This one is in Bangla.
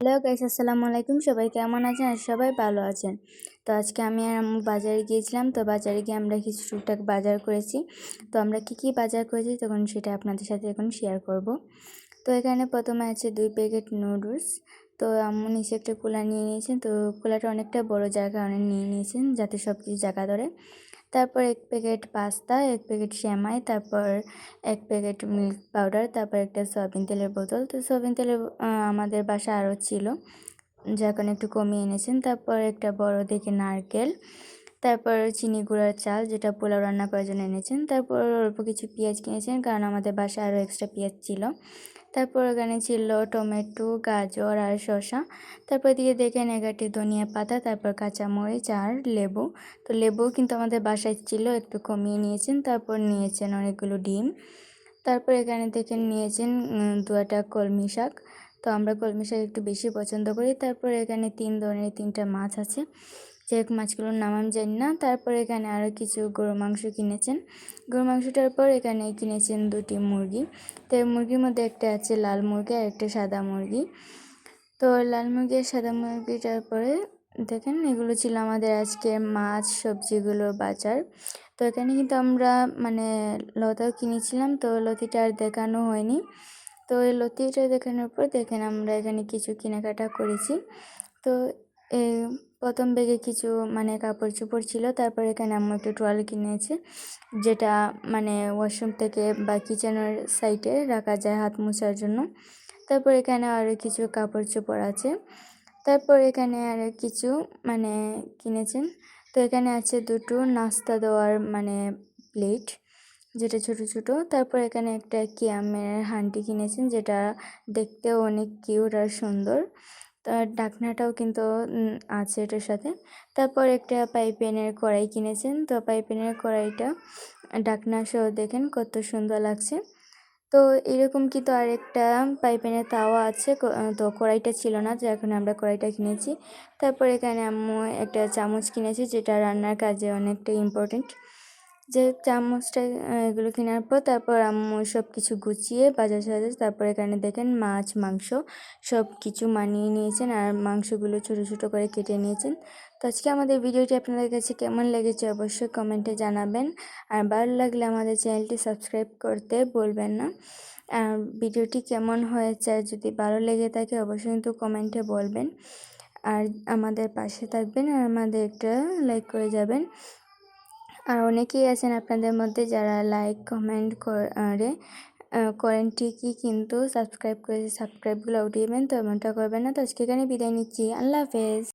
হ্যালো গাইস, আসসালামু আলাইকুম। সবাই কেমন আছেন? আর সবাই ভালো আছেন। তো আজকে আমি আর আম্মু বাজারে গিয়েছিলাম। তো বাজারে গিয়ে আমরা কিছু টুকটাক বাজার করেছি। তো আমরা কি বাজার করেছি তখন সেটা আপনাদের সাথে এখন শেয়ার করব। তো এখানে প্রথমে আছে 2 প্যাকেট নুডলস। তো আম্মু নিচে একটা কুলা নিয়ে নিয়েছেন। তো কুলাটা অনেকটা বড় যার কারণে নিয়ে নিয়েছেন যাতে সব কিছু জায়গা ধরে। তারপর 1 প্যাকেট পাস্তা, 1 প্যাকেট সেমাই, তারপর 1 প্যাকেট মিল্ক পাউডার, তারপর একটা সয়াবিন তেলের বোতল। তো সয়াবিন তেলের আমাদের বাসায় আরও ছিল, যার কারণে একটু কমিয়ে এনেছেন। তারপর একটা বড় দেখে নারকেল, তারপর চিনি গুঁড়ার চাল যেটা পোলাও রান্না করার জন্য এনেছেন। তারপর অল্প কিছু পেঁয়াজ কিনেছেন কারণ আমাদের বাসায় আরও এক্সট্রা পেঁয়াজ ছিল। তারপর এখানে ছিল টমেটো, গাজর আর শসা। তারপর দিয়ে দেখেন 11টি ধনিয়া পাতা, তারপর কাঁচামরিচ আর লেবু। তো লেবুও কিন্তু আমাদের বাসায় ছিল, একটু কমিয়ে নিয়েছেন। তারপর নিয়েছেন অনেকগুলো ডিম। তারপর এখানে দেখেন নিয়েছেন 2টা কলমি শাক। তো আমরা কলমি শাক একটু বেশি পছন্দ করি। তারপর এখানে 3 ধরনের 3টা মাছ আছে, যে মাছগুলোর নাম আমি জানি না। তারপর এখানে আরও কিছু গরু মাংস কিনেছেন। গরু মাংসটার পর এখানে কিনেছেন 2টি মুরগি। তো এই মুরগির মধ্যে একটা আছে লাল মুরগি আর একটা সাদা মুরগি। তো লাল মুরগি আর সাদা মুরগিটার পরে দেখেন এগুলো ছিল আমাদের আজকের মাছ সবজিগুলোর বাজার। তো এখানে কিন্তু আমরা লতাও কিনেছিলাম, তো লতিটা আর দেখানো হয়নি। তো এই লতিটা দেখানোর পর দেখেন আমরা এখানে কিছু কেনাকাটা করেছি। তো এই প্রথম ব্যাগে কিছু কাপড় চোপড় ছিল। তারপর এখানে আম্মু একটা টুয়াল কিনেছে, যেটা ওয়াশরুম থেকে বা কিচেনের সাইডে রাখা যায় হাত মোছার জন্য। তারপর এখানে আরও কিছু কাপড় চোপড় আছে। তারপর এখানে আরও কিছু কিনেছেন। তো এখানে আছে 2টো নাস্তা দেওয়ার প্লেট, যেটা ছোট ছোট। তারপর এখানে একটা কিয়ামের হান্ডি কিনেছেন, যেটা দেখতেও অনেক কিউট আর সুন্দর। তার ঢাকনাটাও কিন্তু আছে এটার সাথে। তারপর একটা পাইপেনের কড়াই কিনেছেন। তো পাইপেনের কড়াইটা ঢাকনা সহ দেখেন কত সুন্দর লাগছে। তো এরকম কিন্তু আরেকটা পাইপেনের তাওয়া আছে, তো কড়াইটা ছিল না, যার কারণে আমরা কড়াইটা কিনেছি। তারপর এখানে আম্মু একটা চামচ কিনেছি, যেটা রান্নার কাজে অনেকটা ইম্পর্টেন্ট। যে চামচটা এগুলো কেনার পর তারপর আম্মু সব কিছু গুছিয়ে বাজার সাজার। তারপর এখানে দেখেন মাছ মাংস সব কিছু মানিয়ে নিয়েছেন আর মাংসগুলো ছোটো ছোটো করে কেটে নিয়েছেন। তো আজকে আমাদের ভিডিওটি আপনাদের কাছে কেমন লেগেছে অবশ্যই কমেন্টে জানাবেন। আর ভালো লাগলে আমাদের চ্যানেলটি সাবস্ক্রাইব করতে বলবেন না। আর ভিডিওটি কেমন হয়েছে যদি ভালো লেগে থাকে অবশ্যই কিন্তু কমেন্টে বলবেন। আর আমাদের পাশে থাকবেন আর আমাদের একটা লাইক করে যাবেন। আর অনেকেই আছেন আপনাদের মধ্যে যারা লাইক কমেন্ট করেন ঠিকই, কিন্তু সাবস্ক্রাইবগুলো উঠিয়েবেন, তো এমনটা করবেন না। তো আজকে এখানে বিদায় নিচ্ছি। আল্লাহ হাফেজ।